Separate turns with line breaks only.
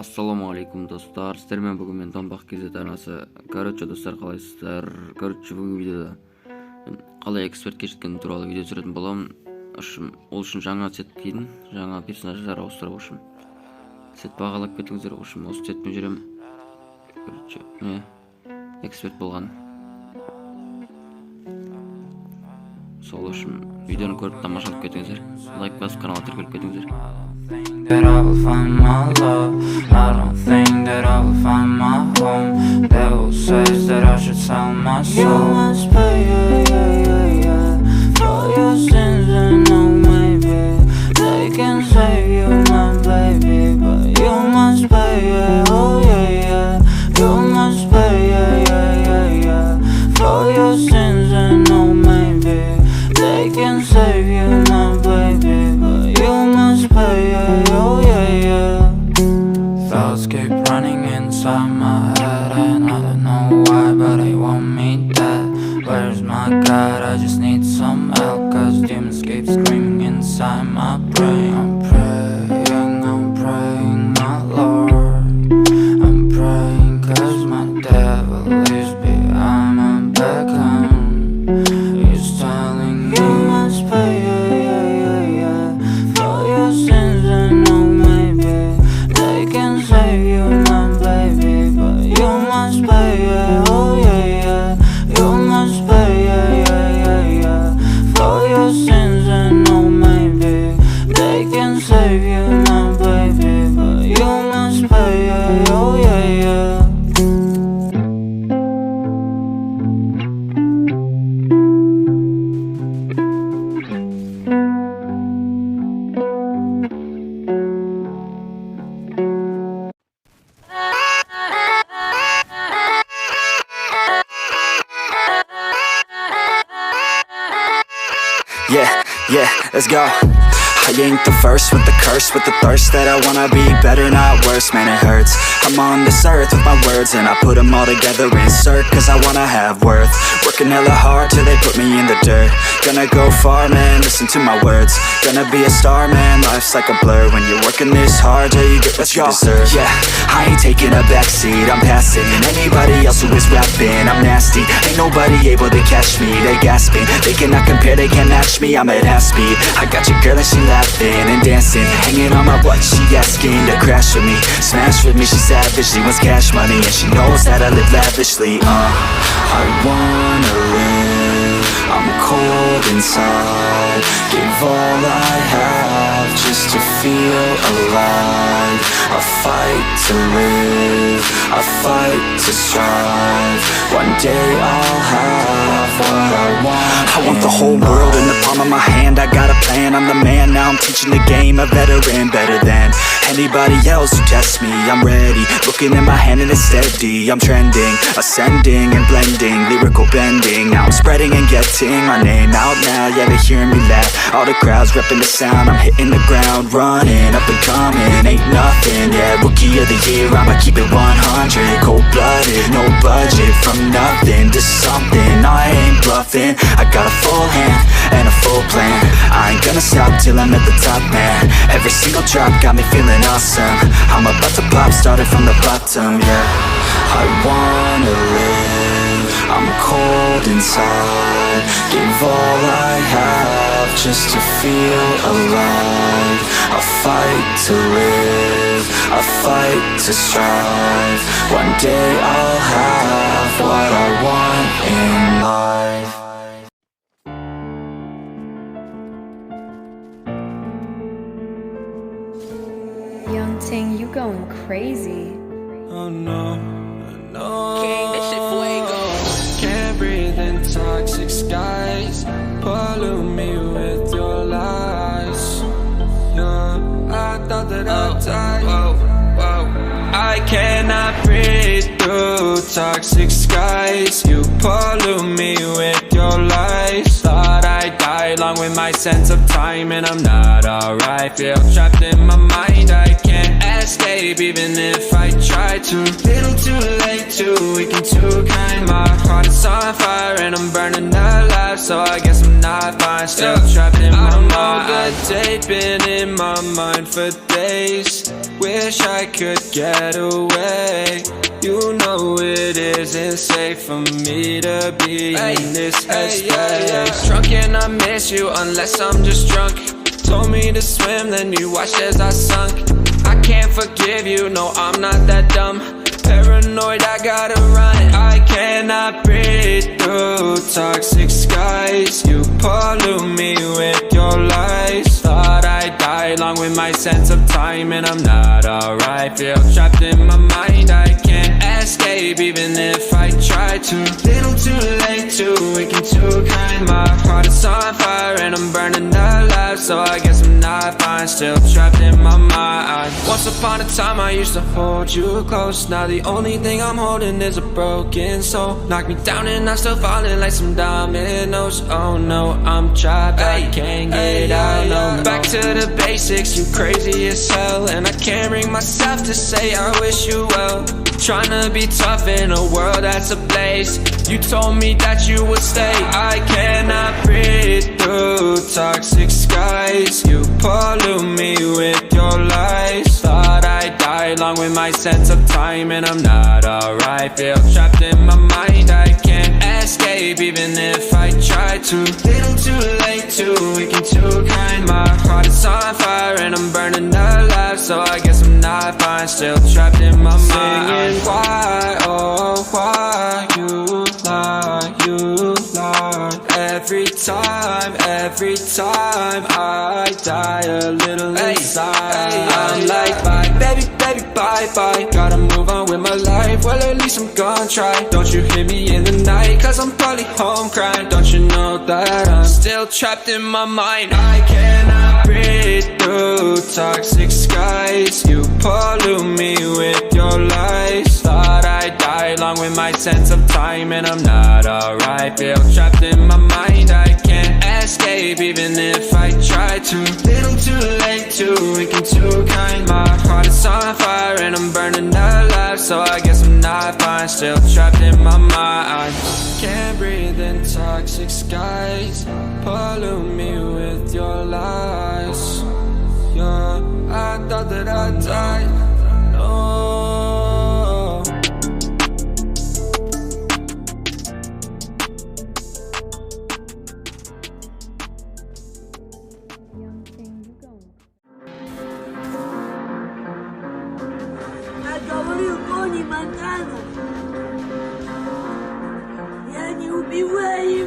Ассаламуалейкум достар, сіздермен бүгін мен ℠𝕆𝕃𝕃𝔼𝔻𝔾𝕆 арнасы. Достар, қалайсыздар? Бүгінгі видеода қалай экспертке жеткені туралы видео түсіретін боламын. Ол үшін жаңа сет кидім, жаңа персонаждар ауыстыру үшін. Сет бағалап кетіңіздер, осы сетпен жүремін. Эксперт болған. Сол үшін видеоны көріп тамашалап кетіңіздер. Лайк басып каналға тіркеліп кетіңіздер.
That I will find my love. I don't think that I will find my home. Devil says that I should sell my soul. You must pay, for your sins and maybe they can save you, my baby. But you must pay, oh yeah. You must pay, for your sins and maybe they can save you, my baby. But you must pay, oh yeah. Thoughts keep running inside my head and I don't know why, but they want me dead. Where's my God? I just need some help, cause demons keep screaming inside my brain. I'm praying, my Lord. I'm praying cause my devil is behind my back and he's telling me you must pay, for your sins and maybe they can save you, my baby. But you must pay, oh yeah. You must pay, for your sins and maybe they can save you, my baby. But you must pay, oh yeah.
Yeah, let's go. I ain't the first with the curse, with the thirst that I wanna be better, not worse, man it hurts. I'm on this earth with my words and I put them all together, insert, cause I wanna have worth. Working hella hard till they put me in the dirt. Gonna go far, man, listen to my words. Gonna be a star, man, life's like a blur. When you're working this hard, yeah, you get what you deserve. Yeah, I ain't taking a backseat, I'm passing anybody else who is rapping. I'm nasty, ain't nobody able to catch me. They gasping, they cannot compare, they can't match me. I'm at half speed, I got your girl and she laughing and dancing, hanging on my butt, she asking to crash with me, smash with me. She savage, she wants cash money and she knows that I live lavishly. I wanna live, I'm cold inside. Give all I have just to feel alive. I fight to live, I fight to strive. One day I'll have what I want. I want the whole world in the palm of my hand. I got a plan, I'm the man. Now I'm teaching the game, a veteran, better than anybody else who tests me. I'm ready, looking in my hand and it's steady. I'm trending, ascending and blending, lyrical bending. Now I'm spreading and getting my name out now. Yeah, they hearing me laugh, all the crowds repping the sound. I'm hitting the ground, running, up and coming, ain't nothing. Yeah, rookie of the year, I'ma keep it 100. Cold-blooded, no budget, from nothing to something. I ain't bluffing, I got a full hand and a full plan. I ain't gonna stop till I'm at the top, man. Every single drop got me feeling awesome. I'm about to pop, started from the bottom, yeah. I wanna live, I'm cold inside. Give all I have just to feel alive. I fight to live, I fight to strive. One day I'll have what I want in life.
Young Ting, you going crazy.
Oh no, no. King, this shit fuego. Can't breathe in toxic skies. Pollute me with your lies. Yeah, I thought that I'd die. I cannot breathe through toxic skies. You pollute me with your lies. Thought I'd die along with my sense of time, and I'm not alright. Feel trapped in my mind, I can't escape even if I try to. Little too late, too weak and too kind. My heart is on fire and I'm burning alive, so I guess I'm not fine. Still trapped in my mind. The tape been in my mind for days. Wish I could get away. You know it isn't safe for me to be in this headspace. Drunk and I miss you unless I'm just drunk. Told me to swim, then you watched as I sunk. I can't forgive you, no I'm not that dumb. Paranoid, I gotta run. I cannot breathe through toxic skies. You pollute me with your lies. Thought I'd die along with my sense of time, and I'm not alright. Feel trapped in my mind, I can't escape even if I try to. Little too late, too weak and too kind. My heart is on fire and I'm burning alive, so I guess I'm not fine. Still trapped in my mind. Once upon a time I used to hold you close. Now the only thing I'm holding is a broken soul. Knock me down and I'm still falling like some dominoes. Oh no, I'm trapped, I can't get out, no. Back to the basics, you crazy as hell, and I can't bring myself to say I wish you well. Tryna be tough in a world that's ablaze. You told me that you would stay. I cannot breathe through toxic skies. You pollute me with your lies. Thought I'd die along with my sense of time, and I'm not alright. Feel trapped in my mind, I can't escape even if I try to. Little too late, too weak and too kind. My heart is on fire and I'm burning alive, so I guess I'm not fine. Still trapped in my mind. Singing why, oh why you lie, you lie. Every time I die a little inside. I'm like bye, baby, baby, bye, bye. Gotta move on with my life, well at least I'm gonna try. Don't you hear me in the night, cause I'm probably home crying. Don't you know that I'm still trapped in my mind. I cannot breathe through toxic skies. You pollute me with your lies. Thought I'd die along with my sense of time, and I'm not alright. Feel trapped in my mind, I can't escape even if I try to. Little too late, too weak and too kind. My heart is on fire and I'm burning alive, so I guess I'm not fine. Still trapped in my mind. Can't breathe in toxic skies. Pollute me with your lies. Yeah, I thought that I'd die. No.
Я не убиваю